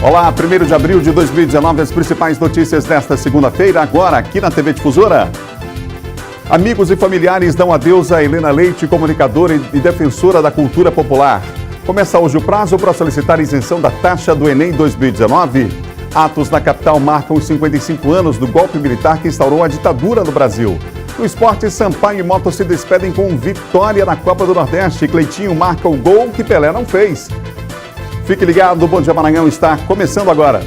Olá, 1º de abril de 2019, as principais notícias desta segunda-feira, agora aqui na TV Difusora. Amigos e familiares dão adeus a Helena Leite, comunicadora e defensora da cultura popular. Começa hoje o prazo para solicitar isenção da taxa do Enem 2019. Atos na capital marcam os 55 anos do golpe militar que instaurou a ditadura no Brasil. No esporte, Sampaio e Moto se despedem com vitória na Copa do Nordeste. Cleitinho marca o gol que Pelé não fez. Fique ligado, o Bom Dia Maranhão está começando agora.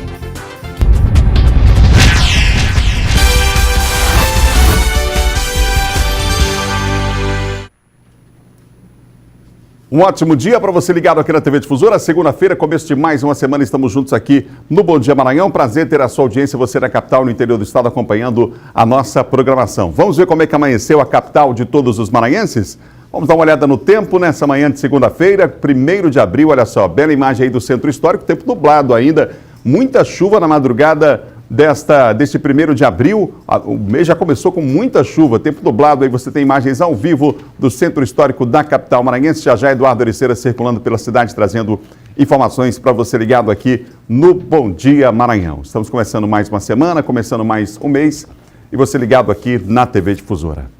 Um ótimo dia para você ligado aqui na TV Difusora. Segunda-feira, começo de mais uma semana, estamos juntos aqui no Bom Dia Maranhão. Prazer ter a sua audiência, você na capital, no interior do estado, acompanhando a nossa programação. Vamos ver como é que amanheceu a capital de todos os maranhenses? Vamos dar uma olhada no tempo nessa manhã de segunda-feira, 1º de abril, olha só, bela imagem aí do Centro Histórico, tempo nublado ainda, muita chuva na madrugada deste 1º de abril, o mês já começou com muita chuva, tempo nublado, aí você tem imagens ao vivo do Centro Histórico da capital maranhense, já Eduardo Ericeira circulando pela cidade, trazendo informações para você ligado aqui no Bom Dia Maranhão. Estamos começando mais uma semana, começando mais um mês, e você ligado aqui na TV Difusora.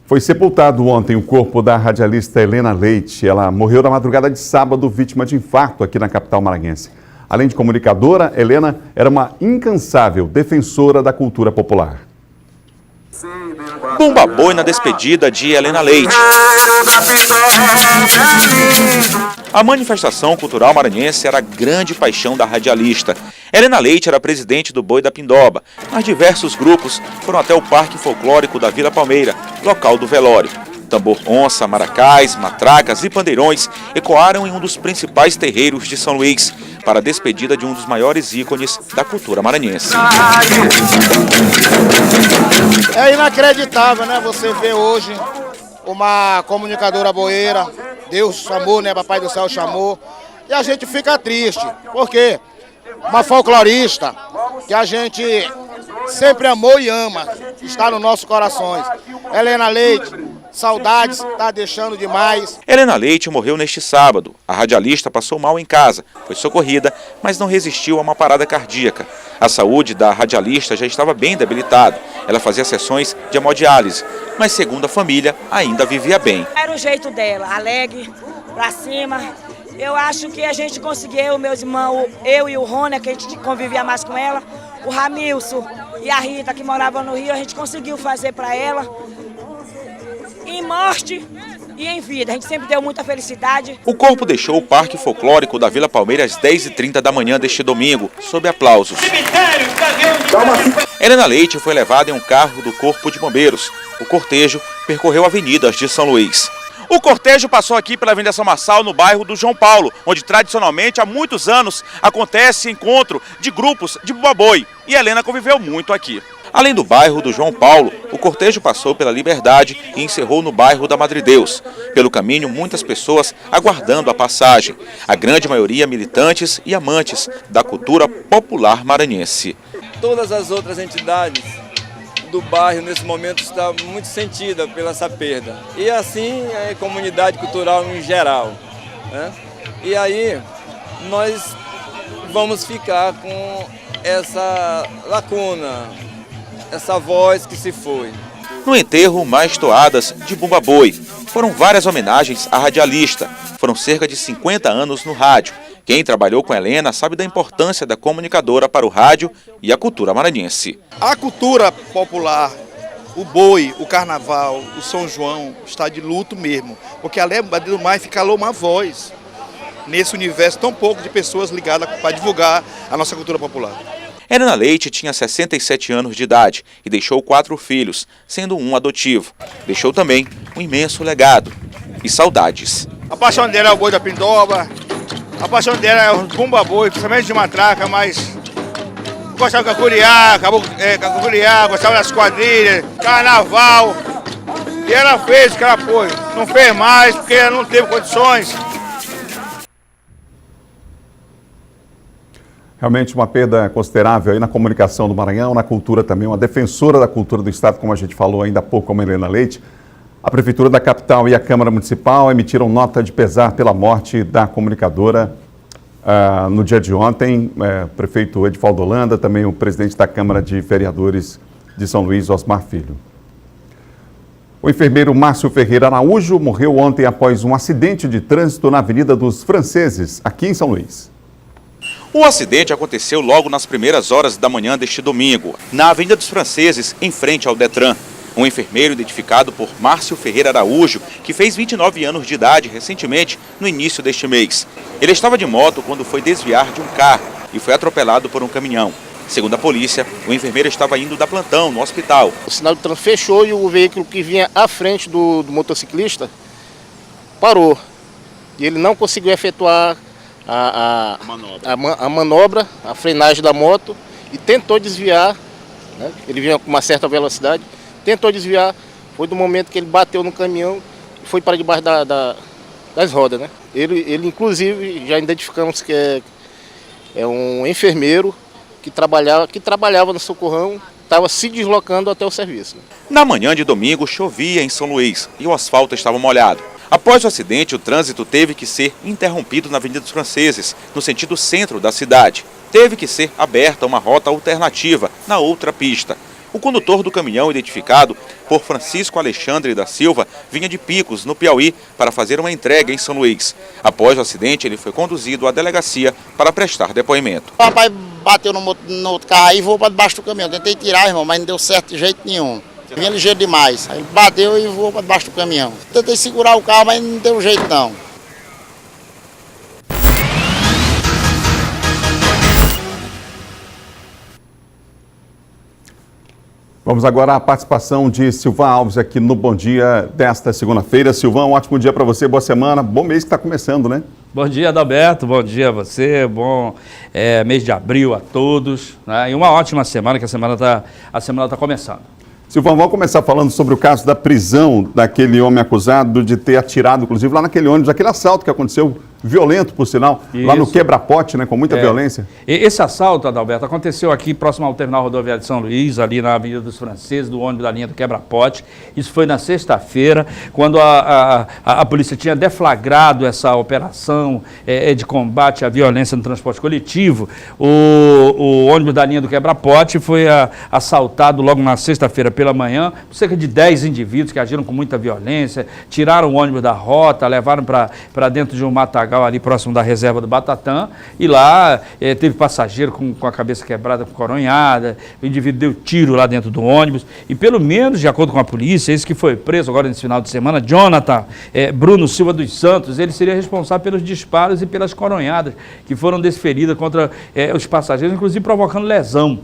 Foi sepultado ontem o corpo da radialista Helena Leite. Ela morreu na madrugada de sábado, vítima de infarto aqui na capital maranhense. Além de comunicadora, Helena era uma incansável defensora da cultura popular. Bumba boi na despedida de Helena Leite. A manifestação cultural maranhense era a grande paixão da radialista. Helena Leite era presidente do Boi da Pindoba, mas diversos grupos foram até o Parque Folclórico da Vila Palmeira, local do velório. Tambor onça, maracás, matracas e pandeirões ecoaram em um dos principais terreiros de São Luís, para a despedida de um dos maiores ícones da cultura maranhense. É inacreditável, né? Você vê hoje uma comunicadora boeira, Deus chamou, né? Papai do Céu chamou, e a gente fica triste, porque uma folclorista que a gente sempre amou e ama, está nos nossos corações. Helena Leite, saudades, está deixando demais. Helena Leite morreu neste sábado. A radialista passou mal em casa, foi socorrida, mas não resistiu a uma parada cardíaca. A saúde da radialista já estava bem debilitada. Ela fazia sessões de hemodiálise, mas segundo a família, ainda vivia bem. Era o jeito dela, alegre, pra cima. Eu acho que a gente conseguiu, meus irmãos, eu e o Rony, que a gente convivia mais com ela, o Ramilson e a Rita, que moravam no Rio, a gente conseguiu fazer para ela, em morte e em vida. A gente sempre deu muita felicidade. O corpo deixou o Parque Folclórico da Vila Palmeira às 10h30 da manhã deste domingo, sob aplausos. Helena Leite foi levada em um carro do Corpo de Bombeiros. O cortejo percorreu avenidas de São Luís. O cortejo passou aqui pela Avenida São Marçal, no bairro do João Paulo, onde tradicionalmente há muitos anos acontece encontro de grupos de bumba boi. E Helena conviveu muito aqui. Além do bairro do João Paulo, o cortejo passou pela Liberdade e encerrou no bairro da Madre Deus. Pelo caminho, muitas pessoas aguardando a passagem. A grande maioria militantes e amantes da cultura popular maranhense. Todas as outras entidades do bairro nesse momento está muito sentida pela essa perda. E assim a comunidade cultural em geral, né? E aí nós vamos ficar com essa lacuna, essa voz que se foi. No enterro, mais toadas de bumba boi. Foram várias homenagens à radialista. Foram cerca de 50 anos no rádio. Quem trabalhou com Helena sabe da importância da comunicadora para o rádio e a cultura maranhense. A cultura popular, o boi, o carnaval, o São João, está de luto mesmo. Porque além do mais, calou uma voz nesse universo tão pouco de pessoas ligadas para divulgar a nossa cultura popular. Helena Leite tinha 67 anos de idade e deixou 4 filhos, sendo um adotivo. Deixou também um imenso legado e saudades. A paixão dela é o Boi da Pindoba, a paixão dela é o bumba boi, principalmente de matraca, mas gostava de cacuriá, gostava das quadrilhas, carnaval. E ela fez o que ela pôde, não fez mais porque ela não teve condições. Realmente uma perda considerável aí na comunicação do Maranhão, na cultura também, uma defensora da cultura do Estado, como a gente falou ainda há pouco, como a Helena Leite. A Prefeitura da capital e a Câmara Municipal emitiram nota de pesar pela morte da comunicadora no dia de ontem, prefeito Edivaldo Holanda, também o presidente da Câmara de Vereadores de São Luís, Osmar Filho. O enfermeiro Márcio Ferreira Araújo morreu ontem após um acidente de trânsito na Avenida dos Franceses, aqui em São Luís. O acidente aconteceu logo nas primeiras horas da manhã deste domingo, na Avenida dos Franceses, em frente ao Detran. Um enfermeiro identificado por Márcio Ferreira Araújo, que fez 29 anos de idade recentemente, no início deste mês. Ele estava de moto quando foi desviar de um carro e foi atropelado por um caminhão. Segundo a polícia, o enfermeiro estava indo da plantão no hospital. O sinal de trânsito fechou e o veículo que vinha à frente do motociclista parou. E ele não conseguiu efetuar a manobra, a frenagem da moto e tentou desviar, né? Ele vinha com uma certa velocidade, tentou desviar, foi do momento que ele bateu no caminhão e foi para debaixo das rodas, né? Ele inclusive, já identificamos que é um enfermeiro que trabalhava no socorrão, estava se deslocando até o serviço. Na manhã de domingo, chovia em São Luís e o asfalto estava molhado. Após o acidente, o trânsito teve que ser interrompido na Avenida dos Franceses, no sentido centro da cidade. Teve que ser aberta uma rota alternativa na outra pista. O condutor do caminhão, identificado por Francisco Alexandre da Silva, vinha de Picos, no Piauí, para fazer uma entrega em São Luís. Após o acidente, ele foi conduzido à delegacia para prestar depoimento. O rapaz bateu no outro carro e voou para debaixo do caminhão. Tentei tirar, irmão, mas não deu certo de jeito nenhum. Vinha ligeiro demais. Aí ele bateu e voou para debaixo do caminhão. Tentei segurar o carro, mas não deu jeito não. Vamos agora à participação de Silvan Alves aqui no Bom Dia desta segunda-feira. Silvan, um ótimo dia para você, boa semana, bom mês que está começando, né? Bom dia, Adalberto, bom dia a você, bom mês de abril a todos, né? E uma ótima semana, que a semana tá começando. Silvan, vamos começar falando sobre o caso da prisão daquele homem acusado de ter atirado, inclusive, lá naquele ônibus, aquele assalto que aconteceu, violento, por sinal, isso, lá no Quebra-Pote, né, com muita violência. Esse assalto, Adalberto, aconteceu aqui próximo ao terminal rodoviário de São Luís, ali na Avenida dos Franceses, do ônibus da linha do Quebra-Pote. Isso foi na sexta-feira, quando a polícia tinha deflagrado essa operação de combate à violência no transporte coletivo. O ônibus da linha do Quebra-Pote foi assaltado logo na sexta-feira pela manhã, cerca de 10 indivíduos que agiram com muita violência, tiraram o ônibus da rota, levaram para dentro de um matagal ali próximo da reserva do Batatã, e lá teve passageiro com a cabeça quebrada, com coronhada, o indivíduo deu tiro lá dentro do ônibus, e pelo menos, de acordo com a polícia, esse que foi preso agora nesse final de semana, Jonathan Bruno Silva dos Santos, ele seria responsável pelos disparos e pelas coronhadas que foram desferidas contra os passageiros, inclusive provocando lesão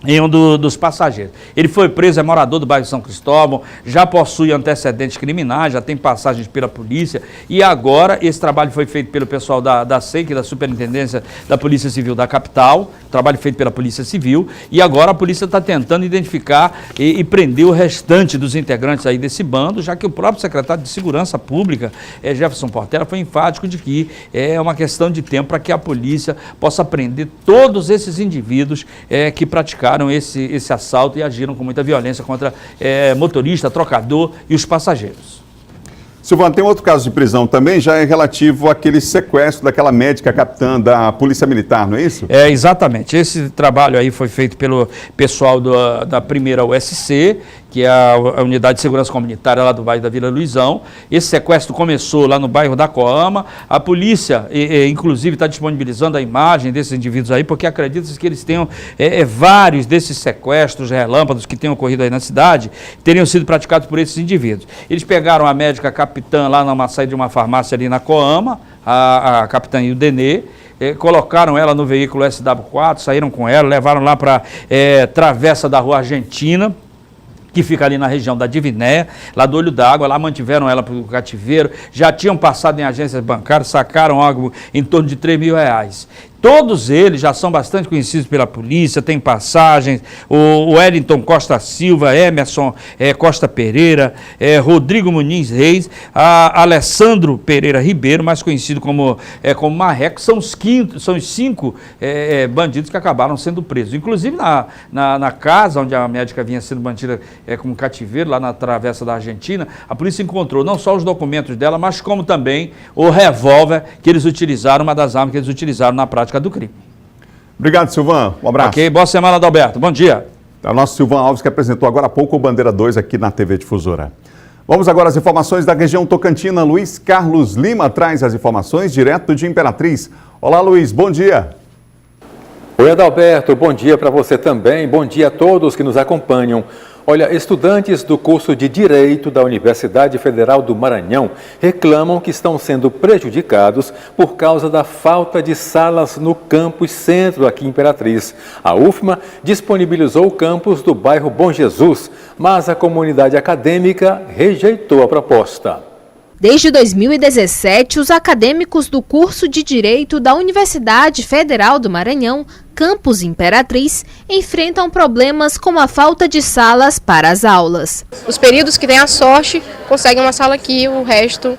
em um dos passageiros. Ele foi preso, é morador do bairro São Cristóvão, já possui antecedentes criminais, já tem passagens pela polícia, e agora esse trabalho foi feito pelo pessoal da SEIC, da Superintendência da Polícia Civil da capital, trabalho feito pela Polícia Civil, e agora a polícia está tentando identificar e prender o restante dos integrantes aí desse bando, já que o próprio secretário de Segurança Pública, Jefferson Portela, foi enfático de que é uma questão de tempo para que a polícia possa prender todos esses indivíduos que praticaram esse assalto e agiram com muita violência contra motorista, trocador e os passageiros. Silvan, tem outro caso de prisão também, já é relativo àquele sequestro daquela médica capitã da Polícia Militar, não é isso? Exatamente. Esse trabalho aí foi feito pelo pessoal da primeira USC, que é a Unidade de Segurança Comunitária lá do bairro da Vila Luizão. Esse sequestro começou lá no bairro da Coama. A polícia, inclusive, está disponibilizando a imagem desses indivíduos aí, porque acredita-se que eles tenham vários desses sequestros relâmpagos que tenham ocorrido aí na cidade, teriam sido praticados por esses indivíduos. Eles pegaram a médica capitã lá numa saída de uma farmácia ali na Coama, a capitã Ildenê, colocaram ela no veículo SW4, saíram com ela, levaram lá para Travessa da Rua Argentina, que fica ali na região da Divinéia, lá do Olho d'Água, lá mantiveram ela para o cativeiro, já tinham passado em agências bancárias, sacaram algo em torno de R$3.000. Todos eles já são bastante conhecidos pela polícia, tem passagens, o Wellington Costa Silva, Emerson Costa Pereira, Rodrigo Muniz Reis, Alessandro Pereira Ribeiro, mais conhecido como Marreco, são os 5 bandidos que acabaram sendo presos. Inclusive na casa onde a médica vinha sendo mantida como cativeiro, lá na travessa da Argentina, a polícia encontrou não só os documentos dela, mas como também o revólver que eles utilizaram, uma das armas que eles utilizaram na prática do crime. Obrigado, Silvan. Um abraço. Ok, boa semana, Adalberto. Bom dia. É o nosso Silvan Alves, que apresentou agora há pouco o Bandeira 2 aqui na TV Difusora. Vamos agora às informações da região tocantina. Luiz Carlos Lima traz as informações direto de Imperatriz. Olá, Luiz, bom dia. Oi, Adalberto, bom dia para você também. Bom dia a todos que nos acompanham. Olha, estudantes do curso de Direito da Universidade Federal do Maranhão reclamam que estão sendo prejudicados por causa da falta de salas no campus centro aqui em Imperatriz. A UFMA disponibilizou o campus do bairro Bom Jesus, mas a comunidade acadêmica rejeitou a proposta. Desde 2017, os acadêmicos do curso de Direito da Universidade Federal do Maranhão, campus Imperatriz, enfrentam problemas como a falta de salas para as aulas. Os períodos que têm a sorte conseguem uma sala aqui, o resto,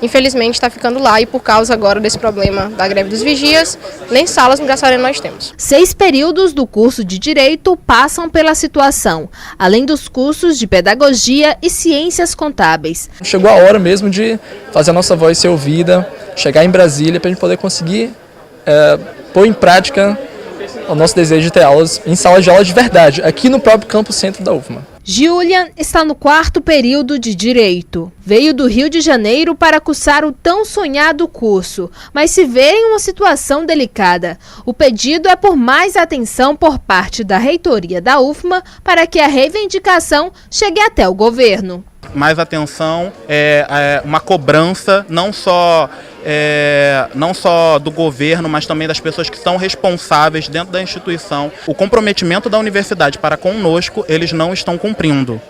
infelizmente, está ficando lá, e por causa agora desse problema da greve dos vigias, nem salas no Graça Arena nós temos. 6 períodos do curso de Direito passam pela situação, além dos cursos de Pedagogia e Ciências Contábeis. Chegou a hora mesmo de fazer a nossa voz ser ouvida, chegar em Brasília para a gente poder conseguir pôr em prática o nosso desejo de ter aulas em salas de aula de verdade, aqui no próprio campus centro da UFMA. Julian está no 4º período de Direito. Veio do Rio de Janeiro para cursar o tão sonhado curso, mas se vê em uma situação delicada. O pedido é por mais atenção por parte da reitoria da UFMA para que a reivindicação chegue até o governo. Mais atenção, uma cobrança não só do governo, mas também das pessoas que são responsáveis dentro da instituição. O comprometimento da universidade para conosco, eles não estão cumprindo.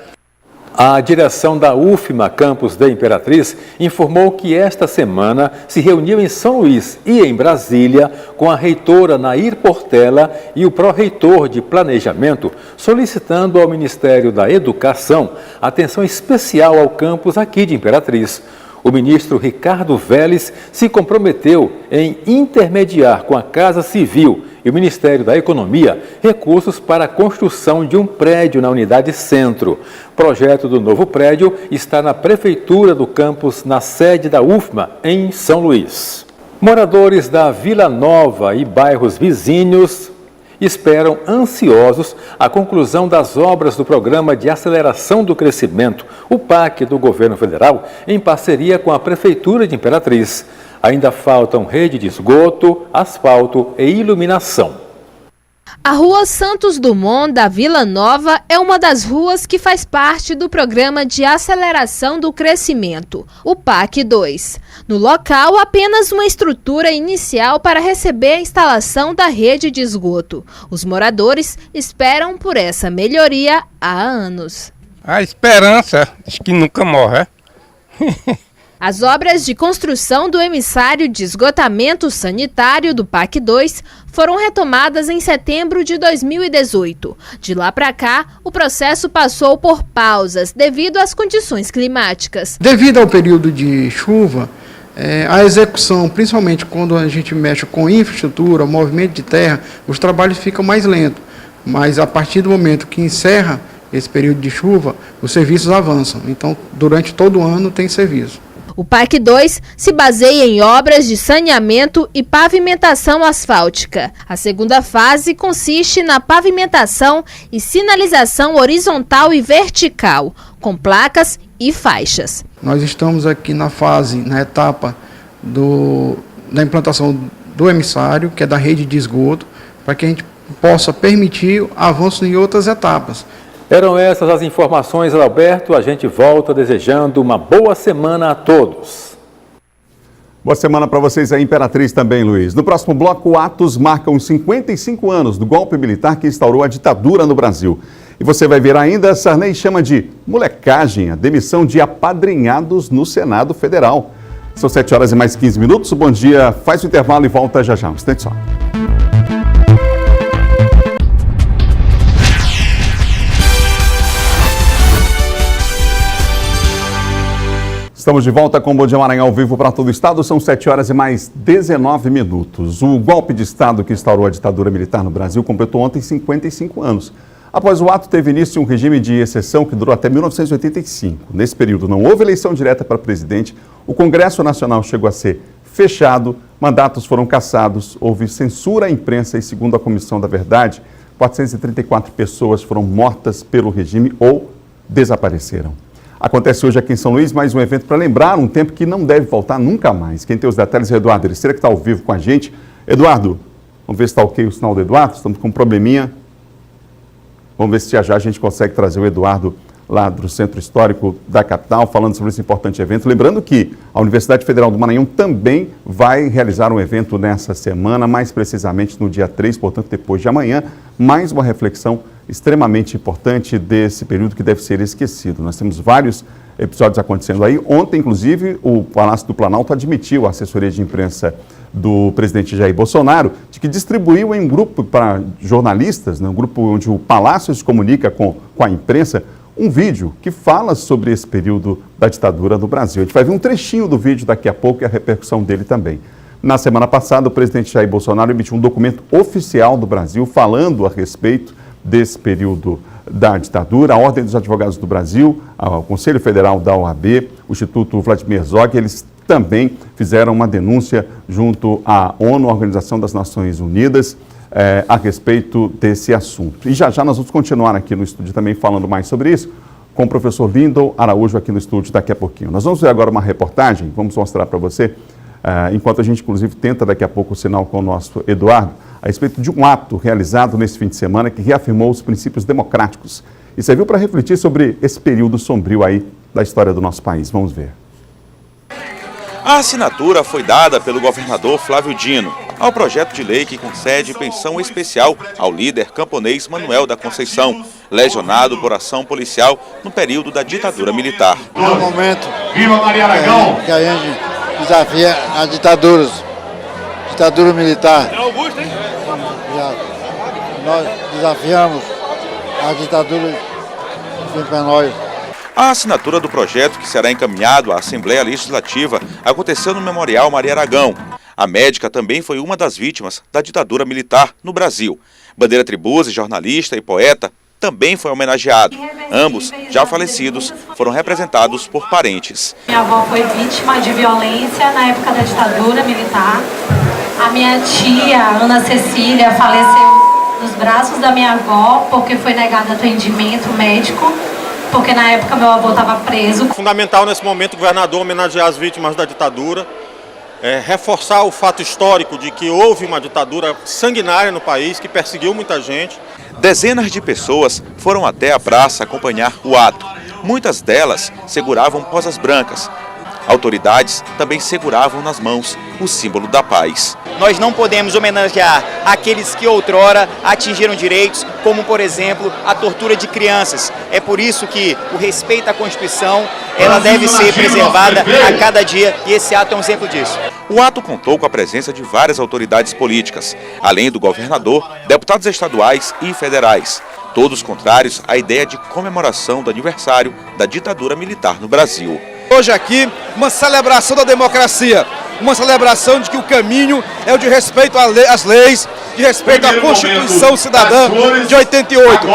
A direção da UFMA, campus da Imperatriz, informou que esta semana se reuniu em São Luís e em Brasília com a reitora Nair Portela e o pró-reitor de Planejamento, solicitando ao Ministério da Educação atenção especial ao campus aqui de Imperatriz. O ministro Ricardo Vélez se comprometeu em intermediar com a Casa Civil e o Ministério da Economia recursos para a construção de um prédio na unidade centro. O projeto do novo prédio está na prefeitura do campus, na sede da UFMA, em São Luís. Moradores da Vila Nova e bairros vizinhos esperam ansiosos a conclusão das obras do Programa de Aceleração do Crescimento, o PAC do Governo Federal, em parceria com a Prefeitura de Imperatriz. Ainda faltam rede de esgoto, asfalto e iluminação. A Rua Santos Dumont da Vila Nova é uma das ruas que faz parte do Programa de Aceleração do Crescimento, o PAC 2. No local, apenas uma estrutura inicial para receber a instalação da rede de esgoto. Os moradores esperam por essa melhoria há anos. A esperança diz que nunca morre, As obras de construção do emissário de esgotamento sanitário do PAC 2 foram retomadas em setembro de 2018. De lá para cá, o processo passou por pausas devido às condições climáticas. Devido ao período de chuva, a execução, principalmente quando a gente mexe com infraestrutura, movimento de terra, os trabalhos ficam mais lentos. Mas a partir do momento que encerra esse período de chuva, os serviços avançam. Então, durante todo o ano tem serviço. O PAC 2 se baseia em obras de saneamento e pavimentação asfáltica. A segunda fase consiste na pavimentação e sinalização horizontal e vertical, com placas e faixas. Nós estamos aqui na etapa da implantação do emissário, que é da rede de esgoto, para que a gente possa permitir avanço em outras etapas. Eram essas as informações, Alberto. A gente volta desejando uma boa semana a todos. Boa semana para vocês aí, Imperatriz também, Luiz. No próximo bloco, Atos marcam os 55 anos do golpe militar que instaurou a ditadura no Brasil. E você vai ver ainda, Sarney chama de molecagem a demissão de apadrinhados no Senado Federal. São 7 horas e mais 15 minutos. O Bom Dia faz o intervalo e volta já já. Um instante só. Estamos de volta com o Bom Dia Maranhão ao vivo para todo o estado. São 7 horas e mais 19 minutos. O golpe de Estado que instaurou a ditadura militar no Brasil completou ontem 55 anos. Após o ato, teve início um regime de exceção que durou até 1985. Nesse período, não houve eleição direta para presidente, o Congresso Nacional chegou a ser fechado, mandatos foram cassados, houve censura à imprensa e, segundo a Comissão da Verdade, 434 pessoas foram mortas pelo regime ou desapareceram. Acontece hoje aqui em São Luís mais um evento para lembrar um tempo que não deve voltar nunca mais. Quem tem os detalhes é o Eduardo Ericeira, que está ao vivo com a gente. Eduardo, vamos ver se está ok o sinal do Eduardo. Estamos com um probleminha. Vamos ver se já a gente consegue trazer o Eduardo lá do Centro Histórico da capital, falando sobre esse importante evento. Lembrando que a Universidade Federal do Maranhão também vai realizar um evento nessa semana, mais precisamente no dia 3, portanto, depois de amanhã, mais uma reflexão extremamente importante desse período que deve ser esquecido. Nós temos vários episódios acontecendo aí. Ontem, inclusive, o Palácio do Planalto admitiu a assessoria de imprensa do presidente Jair Bolsonaro de que distribuiu em grupo para jornalistas, um grupo onde o Palácio se comunica com a imprensa, um vídeo que fala sobre esse período da ditadura no Brasil. A gente vai ver um trechinho do vídeo daqui a pouco e a repercussão dele também. Na semana passada, o presidente Jair Bolsonaro emitiu um documento oficial do Brasil falando a respeito desse período da ditadura. A Ordem dos Advogados do Brasil, o Conselho Federal da OAB, o Instituto Vladimir Zog, eles também fizeram uma denúncia junto à ONU, a Organização das Nações Unidas, a respeito desse assunto. E já nós vamos continuar aqui no estúdio também falando mais sobre isso com o professor Lindon Araújo aqui no estúdio daqui a pouquinho. Nós vamos ver agora uma reportagem, vamos mostrar para você, enquanto a gente inclusive tenta daqui a pouco o sinal com o nosso Eduardo, a respeito de um ato realizado nesse fim de semana que reafirmou os princípios democráticos e serviu para refletir sobre esse período sombrio aí da história do nosso país. Vamos ver. A assinatura foi dada pelo governador Flávio Dino ao projeto de lei que concede pensão especial ao líder camponês Manuel da Conceição, lesionado por ação policial no período da ditadura militar. No momento que a gente desafia a ditadura militar, nós desafiamos a ditadura para nós. A assinatura do projeto, que será encaminhado à Assembleia Legislativa, aconteceu no Memorial Maria Aragão. A médica também foi uma das vítimas da ditadura militar no Brasil. Bandeira Tribuzzi, jornalista e poeta, também foi homenageado. Ambos, já falecidos, foram representados por parentes. Minha avó foi vítima de violência na época da ditadura militar. A minha tia, Ana Cecília, faleceu nos braços da minha avó porque foi negado atendimento médico, porque na época meu avô estava preso. Fundamental nesse momento o governador homenagear as vítimas da ditadura, reforçar o fato histórico de que houve uma ditadura sanguinária no país, que perseguiu muita gente. Dezenas de pessoas foram até a praça acompanhar o ato. Muitas delas seguravam posas brancas. Autoridades também seguravam nas mãos o símbolo da paz. Nós não podemos homenagear aqueles que outrora atingiram direitos, como, por exemplo, a tortura de crianças. É por isso que o respeito à Constituição, ela deve ser preservada a cada dia, e esse ato é um exemplo disso. O ato contou com a presença de várias autoridades políticas, além do governador, deputados estaduais e federais, todos contrários à ideia de comemoração do aniversário da ditadura militar no Brasil. Hoje aqui, uma celebração da democracia, uma celebração de que o caminho é o de respeito às leis, de respeito à Constituição Cidadã de 88.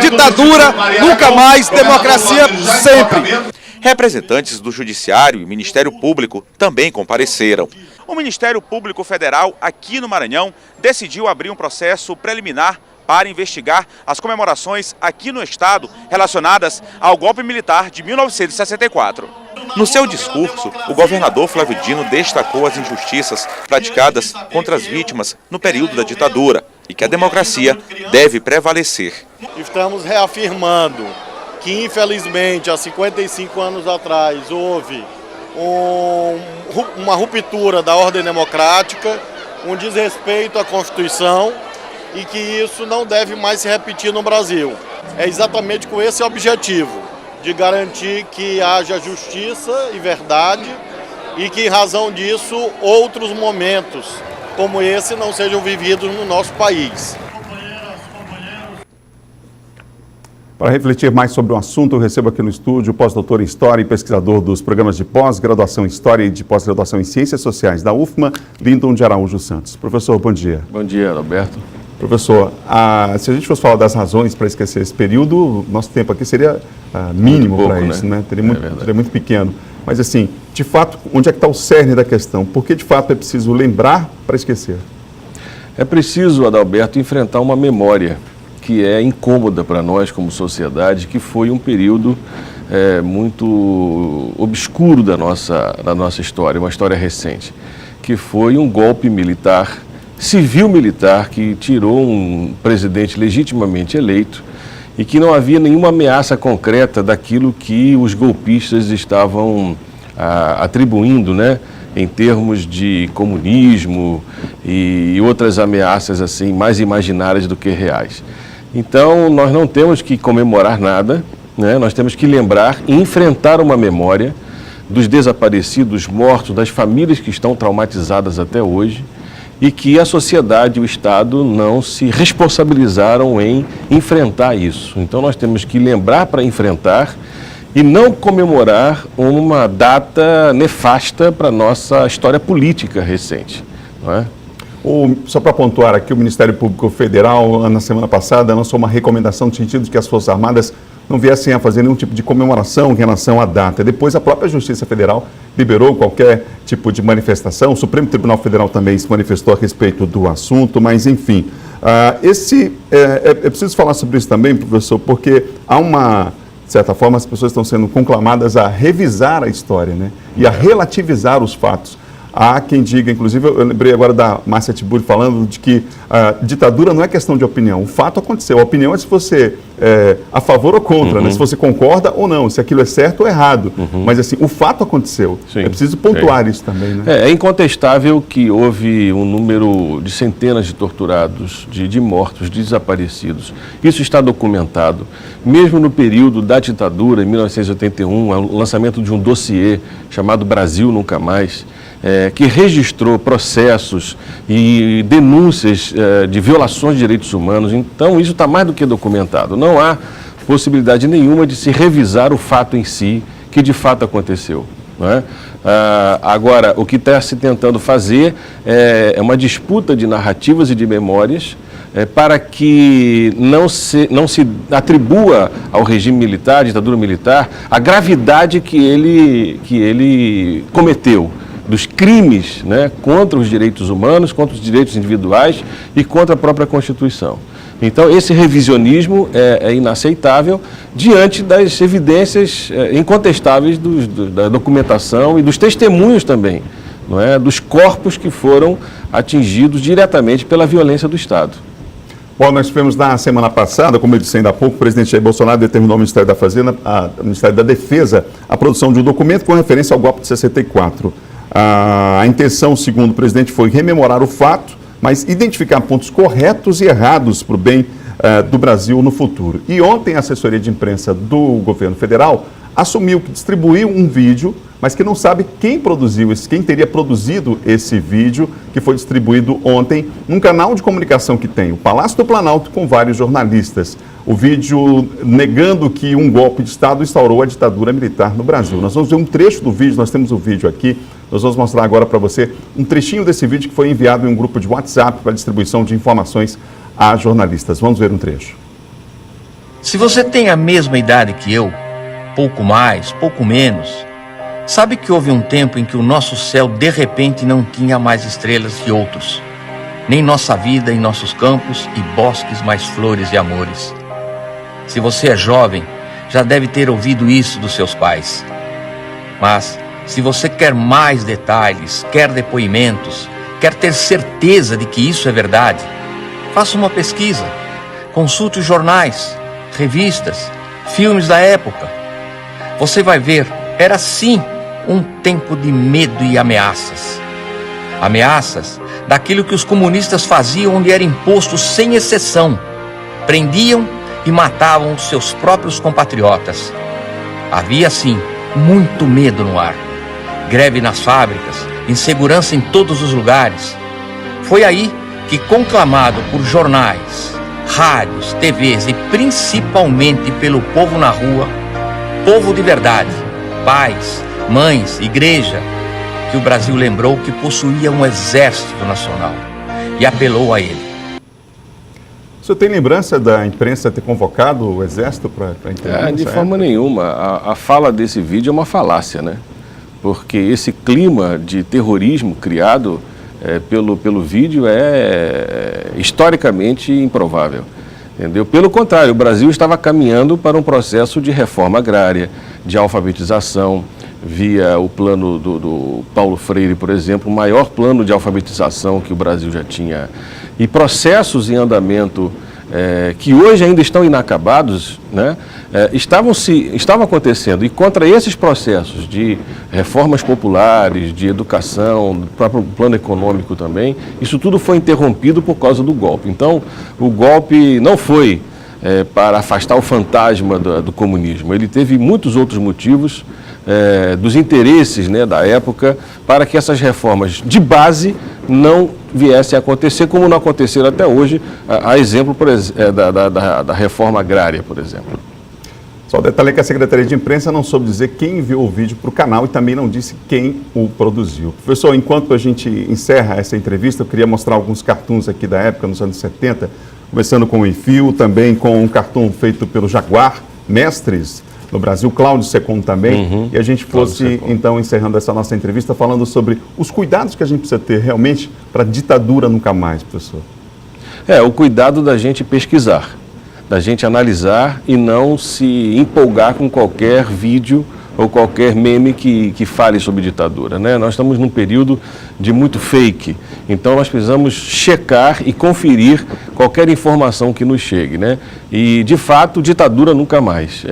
Ditadura, nunca mais, democracia sempre. Representantes do Judiciário e Ministério Público também compareceram. O Ministério Público Federal, aqui no Maranhão, decidiu abrir um processo preliminar para investigar as comemorações aqui no estado relacionadas ao golpe militar de 1964. No seu discurso, o governador Flávio Dino destacou as injustiças praticadas contra as vítimas no período da ditadura e que a democracia deve prevalecer. Estamos reafirmando que, infelizmente, há 55 anos atrás, houve uma ruptura da ordem democrática, um desrespeito à Constituição, e que isso não deve mais se repetir no Brasil. É exatamente com esse objetivo, de garantir que haja justiça e verdade e que, em razão disso, outros momentos como esse não sejam vividos no nosso país. Para refletir mais sobre o assunto, eu recebo aqui no estúdio o pós-doutor em História e pesquisador dos programas de pós-graduação em História e de pós-graduação em Ciências Sociais da UFMA, Lindon de Araújo Santos. Professor, bom dia. Bom dia, Alberto. Professor, se a gente fosse falar das razões para esquecer esse período, nosso tempo aqui seria mínimo para isso, né? Seria muito pequeno. Mas assim, de fato, onde é que está o cerne da questão? Por que de fato é preciso lembrar para esquecer? É preciso, Adalberto, enfrentar uma memória que é incômoda para nós como sociedade, que foi um período muito obscuro da nossa história, uma história recente, que foi um golpe militar, civil-militar, que tirou um presidente legitimamente eleito e que não havia nenhuma ameaça concreta daquilo que os golpistas estavam atribuindo, né, em termos de comunismo e outras ameaças assim mais imaginárias do que reais. Então, nós não temos que comemorar nada, né? Nós temos que lembrar e enfrentar uma memória dos desaparecidos, mortos, das famílias que estão traumatizadas até hoje e que a sociedade e o Estado não se responsabilizaram em enfrentar isso. Então, nós temos que lembrar para enfrentar e não comemorar uma data nefasta para a nossa história política recente, não é? Só para pontuar aqui, o Ministério Público Federal, na semana passada, lançou uma recomendação no sentido de que as Forças Armadas não viessem a fazer nenhum tipo de comemoração em relação à data. Depois, a própria Justiça Federal liberou qualquer tipo de manifestação. O Supremo Tribunal Federal também se manifestou a respeito do assunto, mas, enfim. É preciso falar sobre isso também, professor, porque há uma... De certa forma, as pessoas estão sendo conclamadas a revisar a história, né? E a relativizar os fatos. Há quem diga, inclusive, eu lembrei agora da Márcia Tiburi falando de que a ditadura não é questão de opinião. O fato aconteceu. A opinião é se você é a favor ou contra, né? Se você concorda ou não, se aquilo é certo ou errado. Mas, assim, o fato aconteceu. Sim, é preciso pontuar isso também, né? É incontestável que houve um número de centenas de torturados, de mortos, de desaparecidos. Isso está documentado. Mesmo no período da ditadura, em 1981, o lançamento de um dossiê chamado Brasil Nunca Mais, que registrou processos e denúncias de violações de direitos humanos. Então, isso está mais do que documentado. Não há possibilidade nenhuma de se revisar o fato em si, que de fato aconteceu, não é? Agora, o que está se tentando fazer é uma disputa de narrativas e de memórias para que não se atribua ao regime militar, à ditadura militar, a gravidade que ele cometeu, dos crimes, né, contra os direitos humanos, contra os direitos individuais e contra a própria Constituição. Então, esse revisionismo é inaceitável diante das evidências incontestáveis da documentação e dos testemunhos também, não é, dos corpos que foram atingidos diretamente pela violência do Estado. Bom, nós tivemos na semana passada, como eu disse ainda há pouco, o presidente Jair Bolsonaro determinou ao Ministério da Fazenda, ao Ministério da Defesa, a produção de um documento com referência ao golpe de 64. A intenção, segundo o presidente, foi rememorar o fato, mas identificar pontos corretos e errados para o bem do Brasil no futuro. E ontem a assessoria de imprensa do governo federal assumiu que distribuiu um vídeo, mas que não sabe quem teria produzido esse vídeo que foi distribuído ontem num canal de comunicação que tem o Palácio do Planalto com vários jornalistas. O vídeo negando que um golpe de Estado instaurou a ditadura militar no Brasil. Nós vamos ver um trecho do vídeo, nós temos o vídeo aqui, nós vamos mostrar agora para você um trechinho desse vídeo que foi enviado em um grupo de WhatsApp para distribuição de informações a jornalistas. Vamos ver um trecho. Se você tem a mesma idade que eu, pouco mais, pouco menos, sabe que houve um tempo em que o nosso céu de repente não tinha mais estrelas que outros, nem nossa vida em nossos campos e bosques mais flores e amores. Se você é jovem, já deve ter ouvido isso dos seus pais. Mas, se você quer mais detalhes, quer depoimentos, quer ter certeza de que isso é verdade, faça uma pesquisa, consulte os jornais, revistas, filmes da época. Você vai ver, era sim um tempo de medo e ameaças. Ameaças daquilo que os comunistas faziam onde era imposto sem exceção. Prendiam e matavam os seus próprios compatriotas. Havia, sim, muito medo no ar. Greve nas fábricas, insegurança em todos os lugares. Foi aí que, conclamado por jornais, rádios, TVs e principalmente pelo povo na rua, povo de verdade, pais, mães, igreja, que o Brasil lembrou que possuía um exército nacional e apelou a ele. O senhor tem lembrança da imprensa ter convocado o exército para intervir? De forma nenhuma. A fala desse vídeo é uma falácia, né? Porque esse clima de terrorismo criado pelo vídeo é historicamente improvável. Entendeu? Pelo contrário, o Brasil estava caminhando para um processo de reforma agrária, de alfabetização, via o plano do Paulo Freire, por exemplo, o maior plano de alfabetização que o Brasil já tinha. E processos em andamento que hoje ainda estão inacabados, né, estavam acontecendo. E contra esses processos de reformas populares, de educação, do próprio plano econômico também, isso tudo foi interrompido por causa do golpe. Então, o golpe não foi para afastar o fantasma do comunismo. Ele teve muitos outros motivos, dos interesses, né, da época, para que essas reformas de base não viessem a acontecer, como não aconteceram até hoje, a exemplo da reforma agrária, por exemplo. Só o detalhe é que a Secretaria de Imprensa não soube dizer quem enviou o vídeo para o canal e também não disse quem o produziu. Professor, enquanto a gente encerra essa entrevista, eu queria mostrar alguns cartoons aqui da época, nos anos 70, começando com o Enfio, também com um cartoon feito pelo Jaguar, mestres no Brasil, Cláudio Secom também, e a gente fosse, então, encerrando essa nossa entrevista, falando sobre os cuidados que a gente precisa ter realmente para a ditadura nunca mais, professor. O cuidado da gente pesquisar, da gente analisar e não se empolgar com qualquer vídeo ou qualquer meme que fale sobre ditadura, né? Nós estamos num período de muito fake, então nós precisamos checar e conferir qualquer informação que nos chegue, né? E, de fato, ditadura nunca mais.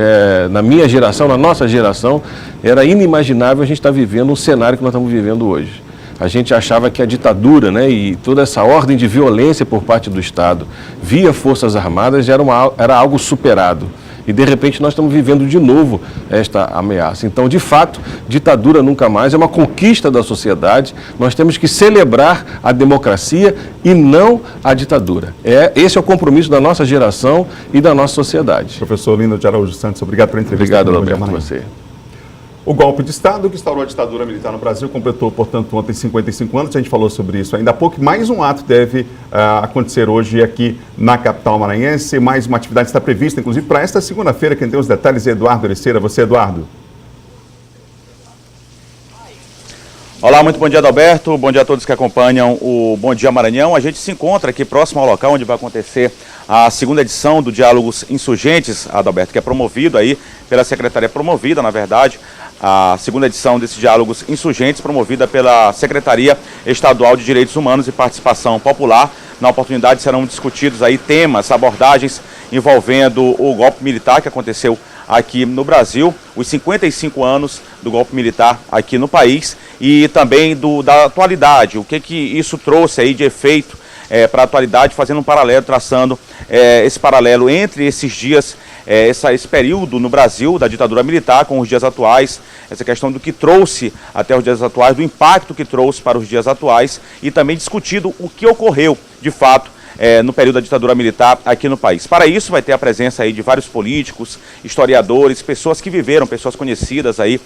Na minha geração, na nossa geração, era inimaginável a gente estar vivendo um cenário que nós estamos vivendo hoje. A gente achava que a ditadura, né, e toda essa ordem de violência por parte do Estado via Forças Armadas era algo superado. E, de repente, nós estamos vivendo de novo esta ameaça. Então, de fato, ditadura nunca mais, é uma conquista da sociedade. Nós temos que celebrar a democracia e não a ditadura. Esse é o compromisso da nossa geração e da nossa sociedade. Professor Lino de Araújo Santos, obrigado pela entrevista. Obrigado, Alberto, a você. O golpe de Estado que instaurou a ditadura militar no Brasil completou, portanto, ontem 55 anos. A gente falou sobre isso ainda há pouco. Mais um ato deve acontecer hoje aqui na capital maranhense. Mais uma atividade está prevista, inclusive, para esta segunda-feira. Quem tem os detalhes é Eduardo Ericeira. Você, Eduardo. Olá, muito bom dia, Adalberto. Bom dia a todos que acompanham o Bom Dia Maranhão. A gente se encontra aqui próximo ao local onde vai acontecer a segunda edição do Diálogos Insurgentes, Adalberto, que é promovido aí pela Secretaria, promovida, na verdade, a segunda edição desse Diálogos Insurgentes, promovida pela Secretaria Estadual de Direitos Humanos e Participação Popular. Na oportunidade serão discutidos aí temas, abordagens envolvendo o golpe militar que aconteceu aqui no Brasil, os 55 anos do golpe militar aqui no país e também da atualidade, o que isso trouxe aí de efeito para a atualidade, fazendo um paralelo, traçando esse paralelo entre esses dias, esse período no Brasil da ditadura militar com os dias atuais, essa questão do que trouxe até os dias atuais, do impacto que trouxe para os dias atuais e também discutido o que ocorreu de fato no período da ditadura militar aqui no país. Para isso vai ter a presença aí de vários políticos, historiadores, pessoas que viveram, pessoas conhecidas aí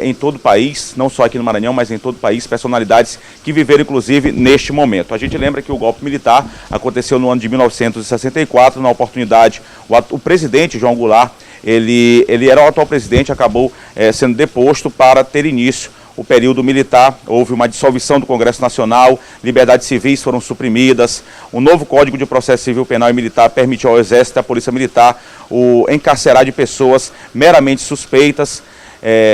em todo o país, não só aqui no Maranhão, mas em todo o país, personalidades que viveram inclusive neste momento. A gente lembra que o golpe militar aconteceu no ano de 1964, na oportunidade o presidente João Goulart, ele era o atual presidente, acabou sendo deposto para ter início o período militar. Houve uma dissolução do Congresso Nacional, liberdades civis foram suprimidas, o novo Código de Processo Civil, Penal e Militar permitiu ao Exército e à Polícia Militar o encarcerar de pessoas meramente suspeitas.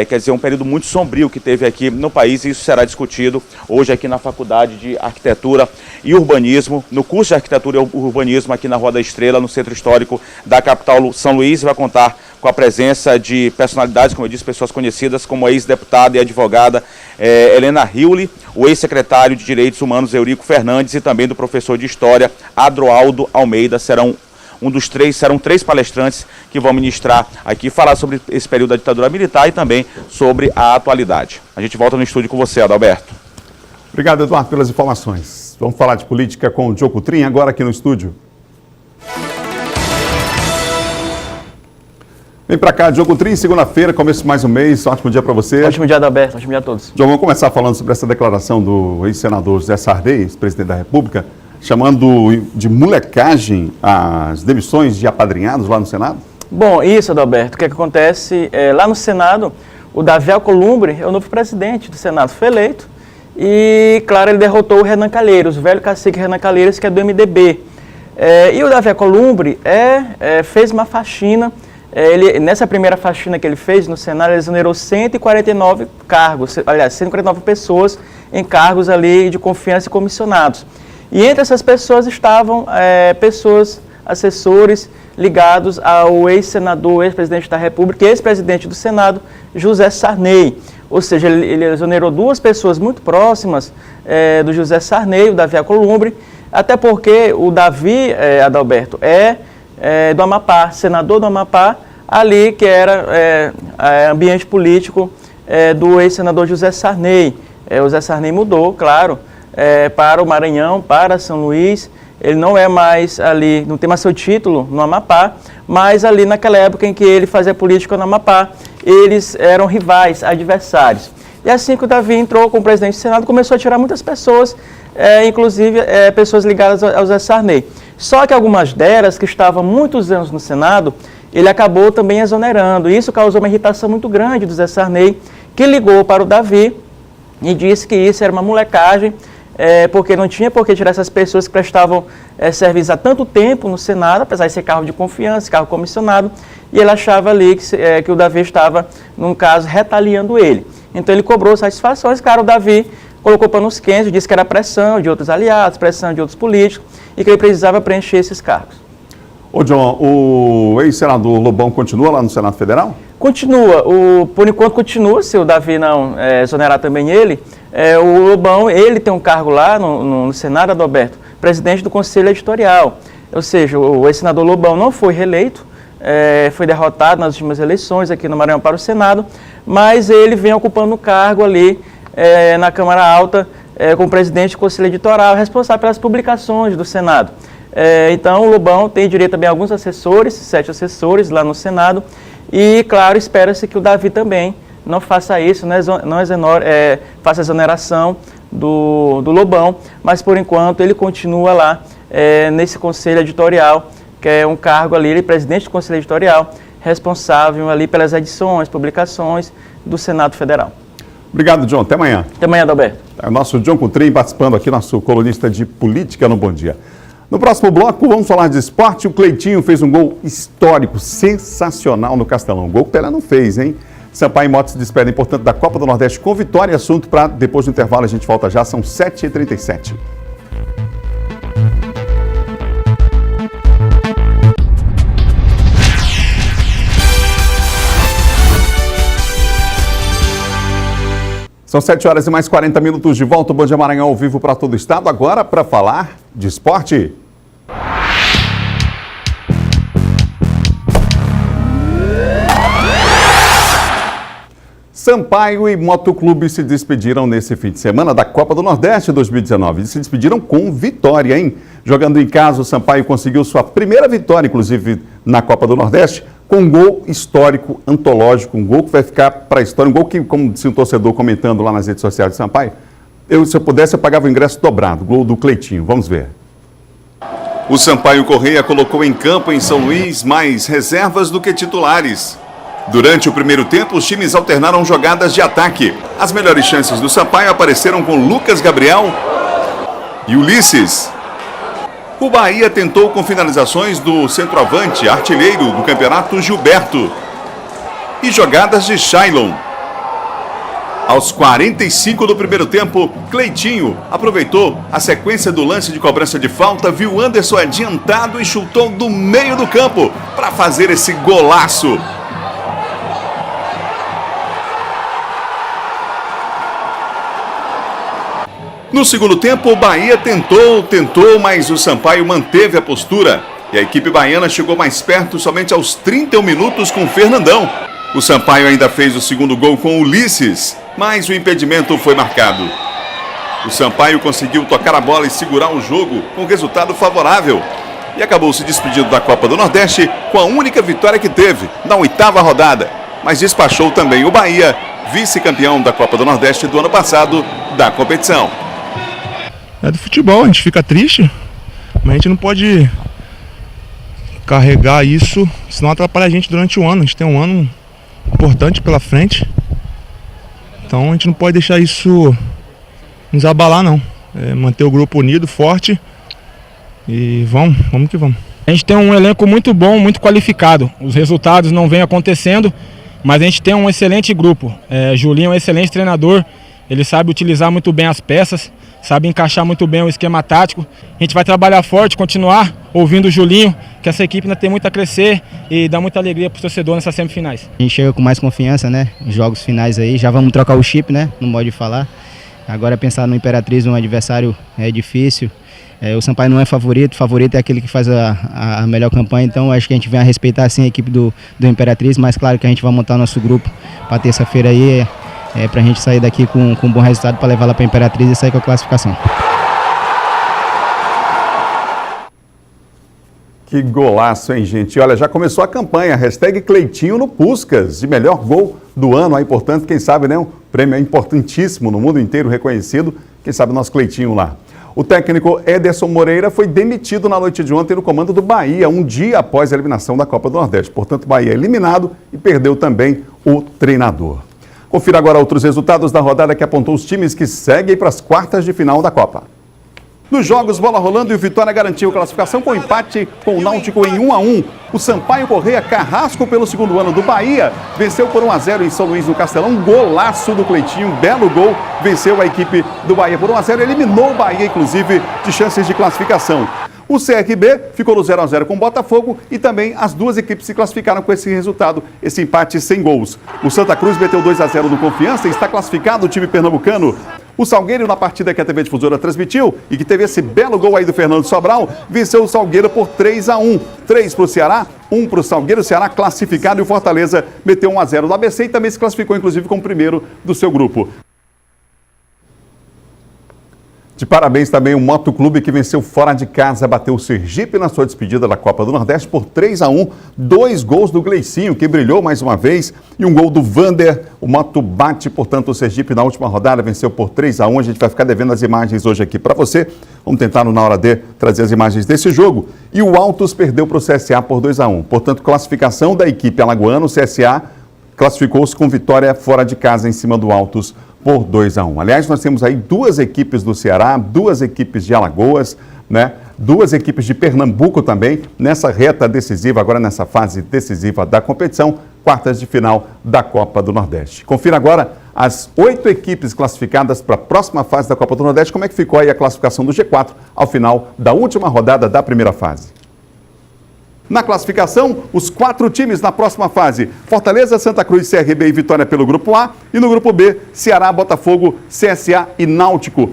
Quer dizer, um período muito sombrio que teve aqui no país, e isso será discutido hoje aqui na Faculdade de Arquitetura e Urbanismo, no curso de Arquitetura e Urbanismo aqui na Rua da Estrela, no Centro Histórico da capital São Luís, e vai contar com a presença de personalidades, como eu disse, pessoas conhecidas, como a ex-deputada e advogada Helena Riuli, o ex-secretário de Direitos Humanos Eurico Fernandes e também do professor de História Adroaldo Almeida. Serão três palestrantes que vão ministrar aqui, falar sobre esse período da ditadura militar e também sobre a atualidade. A gente volta no estúdio com você, Adalberto. Obrigado, Eduardo, pelas informações. Vamos falar de política com o Diogo Coutrin agora aqui no estúdio. Vem pra cá, Diogo Trim, segunda-feira, começo de mais um mês. Ótimo dia para você. Ótimo dia, Adalberto. Ótimo dia a todos. Diogo, vamos começar falando sobre essa declaração do ex-senador José Sarney, ex-presidente da República, chamando de molecagem as demissões de apadrinhados lá no Senado? Bom, isso, Adalberto. O que acontece lá no Senado, o Davi Alcolumbre é o novo presidente do Senado, foi eleito. E, claro, ele derrotou o Renan Calheiros, o velho cacique Renan Calheiros, que é do MDB. E o Davi Alcolumbre fez uma faxina. Nessa primeira faxina que ele fez no Senado, ele exonerou 149 cargos, aliás, 149 pessoas em cargos ali de confiança e comissionados. E entre essas pessoas estavam assessores ligados ao ex-senador, ex-presidente da República e ex-presidente do Senado, José Sarney. Ou seja, ele exonerou duas pessoas muito próximas do José Sarney, o Davi Alcolumbre, até porque o Davi, Adalberto, do Amapá, senador do Amapá, ali que era ambiente político do ex-senador José Sarney. O José Sarney mudou, claro, para o Maranhão, para São Luís. Ele não é mais ali, não tem mais seu título no Amapá, mas ali naquela época em que ele fazia política no Amapá, eles eram rivais, adversários. E assim que o Davi entrou como presidente do Senado, começou a tirar muitas pessoas, inclusive pessoas ligadas ao José Sarney. Só que algumas delas, que estavam há muitos anos no Senado, ele acabou também exonerando. Isso causou uma irritação muito grande do José Sarney, que ligou para o Davi e disse que isso era uma molecagem, porque não tinha por que tirar essas pessoas que prestavam serviço há tanto tempo no Senado, apesar de ser cargo de confiança, cargo comissionado, e ele achava ali que o Davi estava, num caso, retaliando ele. Então ele cobrou satisfações, claro, o Davi colocou panos quentes, disse que era pressão de outros aliados, pressão de outros políticos, e que ele precisava preencher esses cargos. Ô John, o ex-senador Lobão continua lá no Senado Federal? Continua, por enquanto continua, se o Davi não exonerar também ele, o Lobão, ele tem um cargo lá no Senado, Adalberto, presidente do Conselho Editorial, ou seja, o ex-senador Lobão não foi reeleito, foi derrotado nas últimas eleições aqui no Maranhão para o Senado, mas ele vem ocupando o cargo ali na Câmara Alta como presidente do Conselho Editorial, responsável pelas publicações do Senado. Então o Lobão tem direito também a alguns assessores, 7 assessores lá no Senado, e claro, espera-se que o Davi também não faça isso, faça exoneração do Lobão, mas por enquanto ele continua lá nesse Conselho Editorial, que é um cargo ali, ele é presidente do Conselho Editorial, responsável ali pelas edições, publicações do Senado Federal. Obrigado, John. Até amanhã. Até amanhã, Adalberto. É o nosso John Coutrin participando aqui, nosso colunista de política no Bom Dia. No próximo bloco, vamos falar de esporte. O Cleitinho fez um gol histórico, sensacional no Castelão. Gol que o Pelé não fez, hein? Sampaio e Motos se despedem, portanto, da Copa do Nordeste com vitória. Assunto para depois do intervalo, a gente volta já, são 7h37. São 7 horas e mais 40 minutos de volta. O Bom Dia Maranhão ao vivo para todo o estado. Agora para falar de esporte. Sampaio e Motoclube se despediram nesse fim de semana da Copa do Nordeste 2019. Eles se despediram com vitória, hein? Jogando em casa, o Sampaio conseguiu sua primeira vitória, inclusive, na Copa do Nordeste, com um gol histórico, antológico, um gol que vai ficar para a história, um gol que, como disse um torcedor comentando lá nas redes sociais de Sampaio, se eu pudesse, eu pagava o ingresso dobrado, gol do Cleitinho. Vamos ver. O Sampaio Correia colocou em campo em São Luís mais reservas do que titulares. Durante o primeiro tempo, os times alternaram jogadas de ataque. As melhores chances do Sampaio apareceram com Lucas Gabriel e Ulisses. O Bahia tentou com finalizações do centroavante, artilheiro do campeonato, Gilberto. E jogadas de Shailon. Aos 45 do primeiro tempo, Cleitinho aproveitou a sequência do lance de cobrança de falta, viu Anderson adiantado e chutou do meio do campo para fazer esse golaço. No segundo tempo, o Bahia tentou, mas o Sampaio manteve a postura. E a equipe baiana chegou mais perto somente aos 31 minutos com o Fernandão. O Sampaio ainda fez o segundo gol com o Ulisses, mas o impedimento foi marcado. O Sampaio conseguiu tocar a bola e segurar o jogo com resultado favorável. e acabou se despedindo da Copa do Nordeste com a única vitória que teve na 8ª rodada, mas despachou também o Bahia, vice-campeão da Copa do Nordeste do ano passado da competição. É do futebol, a gente fica triste, mas a gente não pode carregar isso, senão atrapalha a gente durante o ano. A gente tem um ano importante pela frente, então a gente não pode deixar isso nos abalar não. Manter o grupo unido, forte e vamos que vamos. A gente tem um elenco muito bom, muito qualificado. Os resultados não vêm acontecendo, mas a gente tem um excelente grupo. Julinho é um excelente treinador, ele sabe utilizar muito bem as peças, sabe encaixar muito bem o esquema tático. A gente vai trabalhar forte, continuar ouvindo o Julinho, que essa equipe ainda tem muito a crescer e dá muita alegria para o torcedor nessas semifinais. A gente chega com mais confiança, né? Os jogos finais aí, já vamos trocar o chip, né? Não pode falar. Agora pensar no Imperatriz, um adversário difícil. O Sampaio não é favorito, o favorito é aquele que faz a melhor campanha, então acho que a gente vem a respeitar sim a equipe do Imperatriz, mas claro que a gente vai montar nosso grupo para terça-feira aí, para a gente sair daqui com um bom resultado para levar lá para a Imperatriz e sair com a classificação. Que golaço, hein, gente? Olha, já começou a campanha, hashtag Cleitinho no Puskás, de melhor gol do ano, aí, portanto, quem sabe, né, um prêmio importantíssimo no mundo inteiro, reconhecido, quem sabe o nosso Cleitinho lá. O técnico Ederson Moreira foi demitido na noite de ontem no comando do Bahia, um dia após a eliminação da Copa do Nordeste. Portanto, o Bahia é eliminado e perdeu também o treinador. Confira agora outros resultados da rodada que apontou os times que seguem para as quartas de final da Copa. Nos jogos, bola rolando e o Vitória garantiu classificação com empate com o Náutico em 1-1. O Sampaio Corrêa Carrasco, pelo segundo ano do Bahia, venceu por 1-0 em São Luís no Castelão. Golaço do Cleitinho, belo gol, venceu a equipe do Bahia por 1-0, eliminou o Bahia, inclusive, de chances de classificação. O CRB ficou no 0-0 com o Botafogo e também as duas equipes se classificaram com esse resultado, esse empate sem gols. O Santa Cruz meteu 2-0 no Confiança e está classificado o time pernambucano. O Salgueiro, na partida que a TV Difusora transmitiu e que teve esse belo gol aí do Fernando Sobral, venceu o Salgueiro por 3-1. 3 para o Ceará, 1 para o Salgueiro. O Ceará classificado e o Fortaleza meteu 1-0 no ABC e também se classificou, inclusive, como primeiro do seu grupo. De parabéns também o Motoclube que venceu fora de casa, bateu o Sergipe na sua despedida da Copa do Nordeste por 3-1. 2 gols do Gleicinho, que brilhou mais uma vez, e um gol do Vander. O Moto bate, portanto, o Sergipe na última rodada, venceu por 3-1. A gente vai ficar devendo as imagens hoje aqui para você. Vamos tentar, na hora D, trazer as imagens desse jogo. E o Altos perdeu para o CSA por 2-1. Portanto, classificação da equipe alagoana, o CSA classificou-se com vitória fora de casa em cima do Altos por 2-1. Aliás, nós temos aí 2 equipes do Ceará, 2 equipes de Alagoas, né? 2 equipes de Pernambuco também, nessa reta decisiva, agora nessa fase decisiva da competição, quartas de final da Copa do Nordeste. Confira agora as 8 equipes classificadas para a próxima fase da Copa do Nordeste, como é que ficou aí a classificação do G4 ao final da última rodada da primeira fase. Na classificação, os 4 times na próxima fase: Fortaleza, Santa Cruz, CRB e Vitória pelo Grupo A. E no Grupo B, Ceará, Botafogo, CSA e Náutico.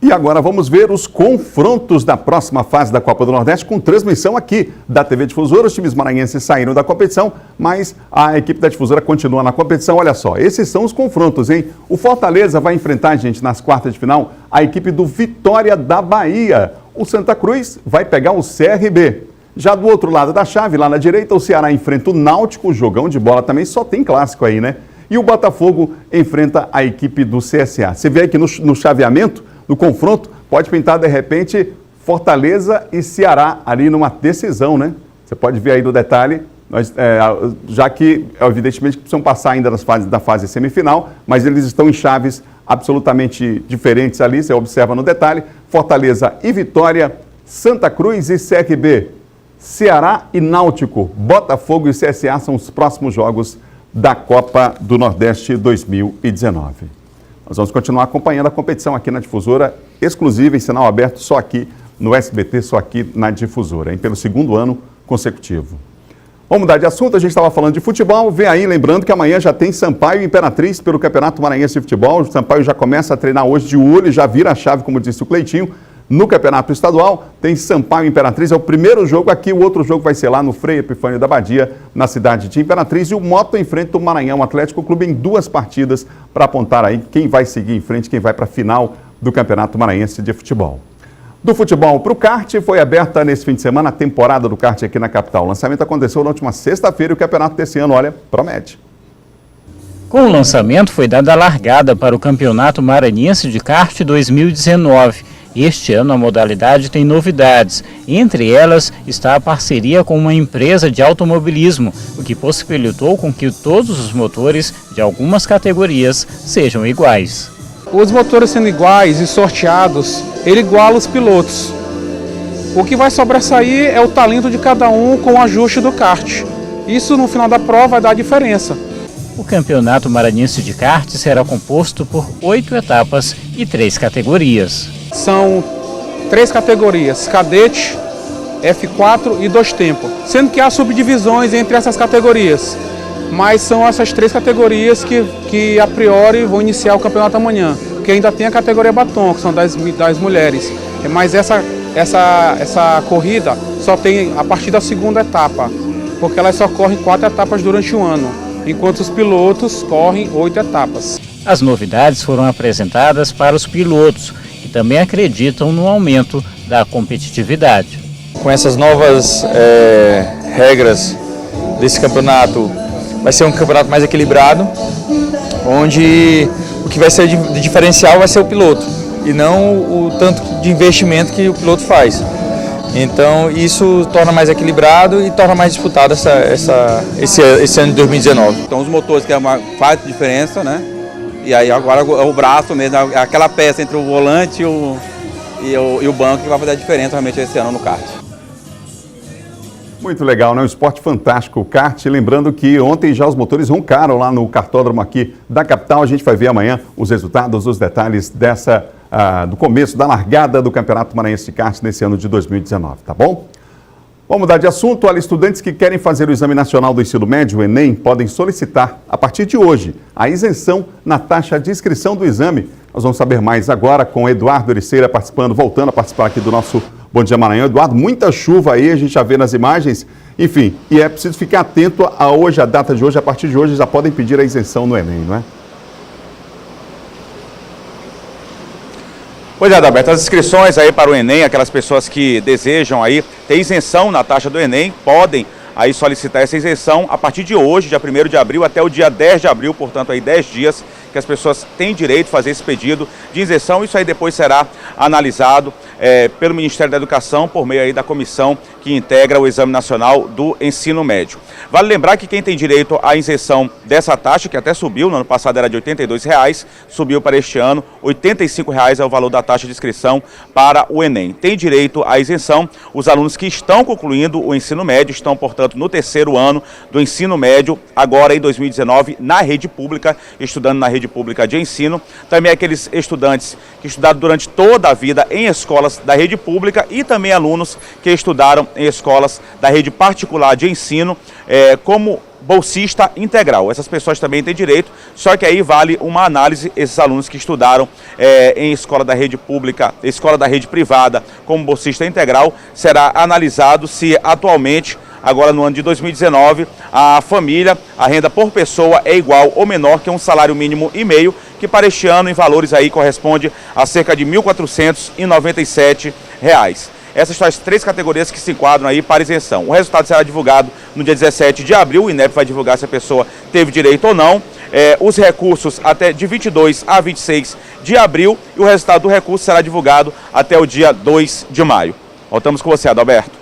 E agora vamos ver os confrontos da próxima fase da Copa do Nordeste com transmissão aqui da TV Difusora. Os times maranhenses saíram da competição, mas a equipe da Difusora continua na competição. Olha só, esses são os confrontos, hein? O Fortaleza vai enfrentar, gente, nas quartas de final, a equipe do Vitória da Bahia. O Santa Cruz vai pegar o CRB. Já do outro lado da chave, lá na direita, o Ceará enfrenta o Náutico, jogão de bola também, só tem clássico aí, né? E o Botafogo enfrenta a equipe do CSA. Você vê aqui no chaveamento, no confronto, pode pintar de repente Fortaleza e Ceará ali numa decisão, né? Você pode ver aí no detalhe, já que evidentemente precisam passar ainda da fase semifinal, mas eles estão em chaves absolutamente diferentes ali, você observa no detalhe: Fortaleza e Vitória, Santa Cruz e CRB, Ceará e Náutico, Botafogo e CSA são os próximos jogos da Copa do Nordeste 2019. Nós vamos continuar acompanhando a competição aqui na Difusora, exclusiva em sinal aberto, só aqui no SBT, só aqui na Difusora, hein? Pelo segundo ano consecutivo. Vamos mudar de assunto, a gente estava falando de futebol, vem aí, lembrando que amanhã já tem Sampaio e Imperatriz pelo Campeonato Maranhense de Futebol. O Sampaio já começa a treinar hoje de olho, já vira a chave, como disse o Cleitinho. No Campeonato Estadual tem Sampaio e Imperatriz, é o primeiro jogo aqui, o outro jogo vai ser lá no Frei Epifânio da Badia, na cidade de Imperatriz. E o Moto enfrenta o Maranhão Atlético Clube em 2 partidas para apontar aí quem vai seguir em frente, quem vai para a final do Campeonato Maranhense de Futebol. Do futebol para o kart, foi aberta nesse fim de semana a temporada do kart aqui na capital. O lançamento aconteceu na última sexta-feira e o campeonato desse ano, olha, promete. Com o lançamento foi dada a largada para o Campeonato Maranhense de Kart 2019. Este ano a modalidade tem novidades. Entre elas está a parceria com uma empresa de automobilismo, o que possibilitou com que todos os motores de algumas categorias sejam iguais. Os motores sendo iguais e sorteados, ele iguala os pilotos. O que vai sobressair é o talento de cada um com o ajuste do kart. Isso no final da prova vai dar a diferença. O Campeonato Maranhense de Kart será composto por 8 etapas e 3 categorias. São 3 categorias, cadete, F4 e 2 tempo, sendo que há subdivisões entre essas categorias. Mas são essas 3 categorias que a priori vão iniciar o campeonato amanhã, porque ainda tem a categoria batom, que são das mulheres. Mas essa corrida só tem a partir da segunda etapa, porque elas só correm 4 etapas durante o ano, enquanto os pilotos correm 8 etapas. As novidades foram apresentadas para os pilotos, que também acreditam no aumento da competitividade. Com essas novas regras desse campeonato, vai ser um campeonato mais equilibrado, onde o que vai ser de diferencial vai ser o piloto, e não o tanto de investimento que o piloto faz. Então isso torna mais equilibrado e torna mais disputado esse ano de 2019. Então os motores que faz diferença, né? E aí agora o braço mesmo, aquela peça entre o volante e o banco que vai fazer a diferença realmente esse ano no kart. Muito legal, né? Um esporte fantástico, o kart. Lembrando que ontem já os motores roncaram lá no kartódromo aqui da capital. A gente vai ver amanhã os resultados, os detalhes do começo, da largada do Campeonato Maranhense de Kart nesse ano de 2019, tá bom? Vamos mudar de assunto. Olha, estudantes que querem fazer o Exame Nacional do Ensino Médio, o Enem, podem solicitar, a partir de hoje, a isenção na taxa de inscrição do exame. Nós vamos saber mais agora com o Eduardo Ericeira voltando a participar aqui do nosso Bom Dia Maranhão. Eduardo, muita chuva aí, a gente já vê nas imagens. Enfim, e é preciso ficar atento a hoje, a data de hoje. A partir de hoje já podem pedir a isenção no Enem, não é? Pois é, Adalberto, as inscrições aí para o Enem, aquelas pessoas que desejam aí ter isenção na taxa do Enem, podem aí solicitar essa isenção a partir de hoje, dia 1º de abril, até o dia 10 de abril, portanto aí 10 dias que as pessoas têm direito a fazer esse pedido de isenção. Isso aí depois será analisado pelo Ministério da Educação por meio aí da comissão que integra o Exame Nacional do Ensino Médio. Vale lembrar que quem tem direito à isenção dessa taxa, que até subiu, no ano passado era de R$ 82,00, subiu para este ano, R$ 85,00 é o valor da taxa de inscrição para o Enem. Tem direito à isenção os alunos que estão concluindo o ensino médio, estão, portanto, no 3º ano do ensino médio, agora em 2019, na rede pública, estudando na rede pública de ensino. Também aqueles estudantes que estudaram durante toda a vida em escolas da rede pública e também alunos que estudaram em escolas da rede particular de ensino, como bolsista integral. Essas pessoas também têm direito, só que aí vale uma análise, esses alunos que estudaram em escola da rede pública, escola da rede privada, como bolsista integral, será analisado se atualmente, agora no ano de 2019, a família, a renda por pessoa é igual ou menor que um salário mínimo e meio, que para este ano em valores aí corresponde a cerca de R$ 1.497. Essas são as 3 categorias que se enquadram aí para isenção. O resultado será divulgado no dia 17 de abril, o INEP vai divulgar se a pessoa teve direito ou não. Os recursos até de 22 a 26 de abril e o resultado do recurso será divulgado até o dia 2 de maio. Voltamos com você, Adalberto.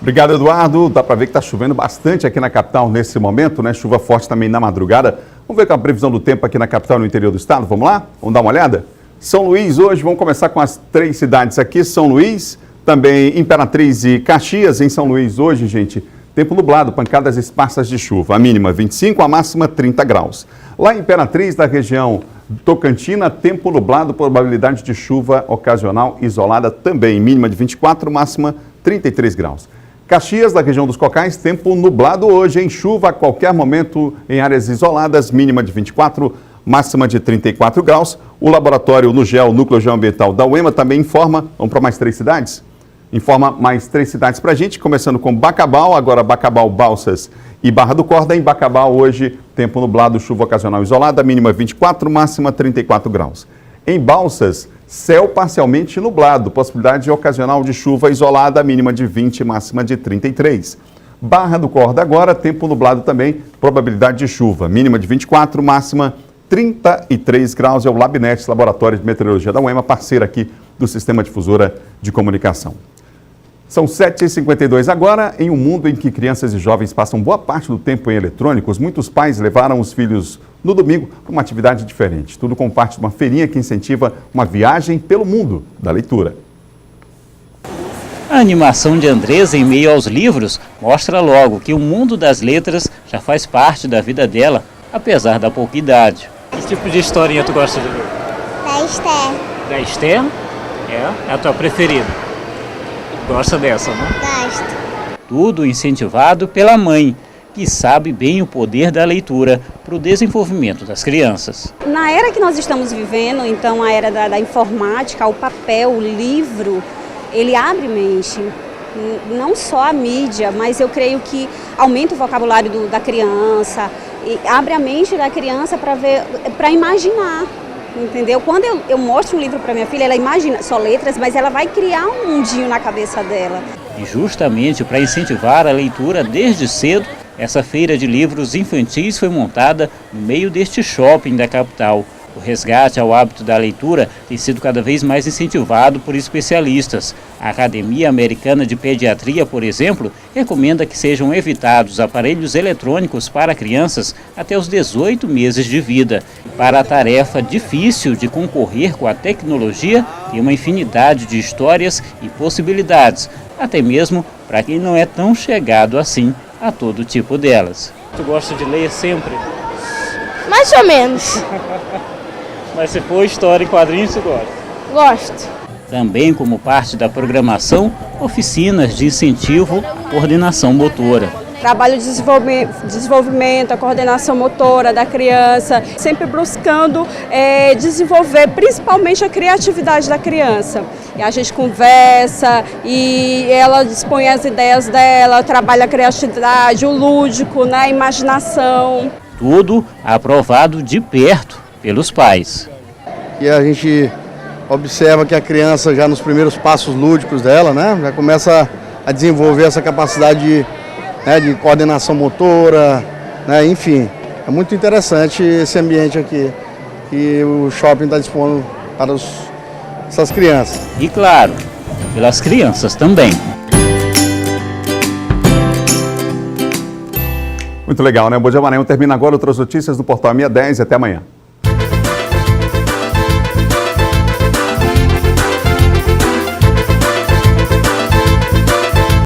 Obrigado, Eduardo. Dá para ver que está chovendo bastante aqui na capital nesse momento, né? Chuva forte também na madrugada. Vamos ver com a previsão do tempo aqui na capital e no interior do estado. Vamos lá? Vamos dar uma olhada? São Luís hoje, vamos começar com as 3 cidades aqui. São Luís, também Imperatriz e Caxias. Em São Luís hoje, gente, tempo nublado, pancadas esparsas de chuva. A mínima 25, a máxima 30 graus. Lá em Imperatriz, da região Tocantina, tempo nublado, probabilidade de chuva ocasional isolada também. Mínima de 24, máxima 33 graus. Caxias, da região dos Cocais, tempo nublado hoje, em chuva a qualquer momento em áreas isoladas, mínima de 24, máxima de 34 graus. O laboratório no GEO, Núcleo Geoambiental da UEMA, também informa, vamos para mais 3 cidades? Informa mais 3 cidades para a gente, começando com Bacabal, agora Bacabal, Balsas e Barra do Corda. Em Bacabal hoje, tempo nublado, chuva ocasional isolada, mínima 24, máxima 34 graus. Em Balsas, céu parcialmente nublado, possibilidade ocasional de chuva isolada, mínima de 20, máxima de 33. Barra do Corda agora, tempo nublado também, probabilidade de chuva, mínima de 24, máxima 33 graus. É o Labnet, Laboratório de Meteorologia da UEMA, parceira aqui do Sistema Difusora de Comunicação. São 7h52 agora. Em um mundo em que crianças e jovens passam boa parte do tempo em eletrônicos, muitos pais levaram os filhos no domingo para uma atividade diferente. Tudo como parte de uma feirinha que incentiva uma viagem pelo mundo da leitura. A animação de Andresa em meio aos livros mostra logo que o mundo das letras já faz parte da vida dela, apesar da pouca idade. Que tipo de historinha tu gosta de ler? Da Esther. Da Esther? É a tua preferida. Gosta dessa, né? Gosto. Tudo incentivado pela mãe, que sabe bem o poder da leitura para o desenvolvimento das crianças. Na era que nós estamos vivendo, então a era da informática, o papel, o livro, ele abre mente, não só a mídia, mas eu creio que aumenta o vocabulário da criança, e abre a mente da criança para imaginar, entendeu? Quando eu mostro um livro para minha filha, ela imagina só letras, mas ela vai criar um mundinho na cabeça dela. E justamente para incentivar a leitura desde cedo, essa feira de livros infantis foi montada no meio deste shopping da capital. O resgate ao hábito da leitura tem sido cada vez mais incentivado por especialistas. A Academia Americana de Pediatria, por exemplo, recomenda que sejam evitados aparelhos eletrônicos para crianças até os 18 meses de vida. Para a tarefa difícil de concorrer com a tecnologia, tem uma infinidade de histórias e possibilidades, até mesmo para quem não é tão chegado assim a todo tipo delas. Tu gosta de ler sempre? Mais ou menos. Mas se for história em quadrinhos, você gosta? Gosto. Também como parte da programação, oficinas de incentivo à coordenação motora. Trabalho de desenvolvimento, a coordenação motora da criança, sempre buscando desenvolver principalmente a criatividade da criança. E a gente conversa e ela dispõe as ideias dela, trabalha a criatividade, o lúdico, né, a imaginação. Tudo aprovado de perto pelos pais. E a gente observa que a criança já nos primeiros passos lúdicos dela, né, já começa a desenvolver essa capacidade de coordenação motora, né, enfim. É muito interessante esse ambiente aqui que o shopping está dispondo para essas crianças. E claro, pelas crianças também. Muito legal, né? Bom Dia Maranhão termina agora. Outras notícias no Portal 610 e até amanhã.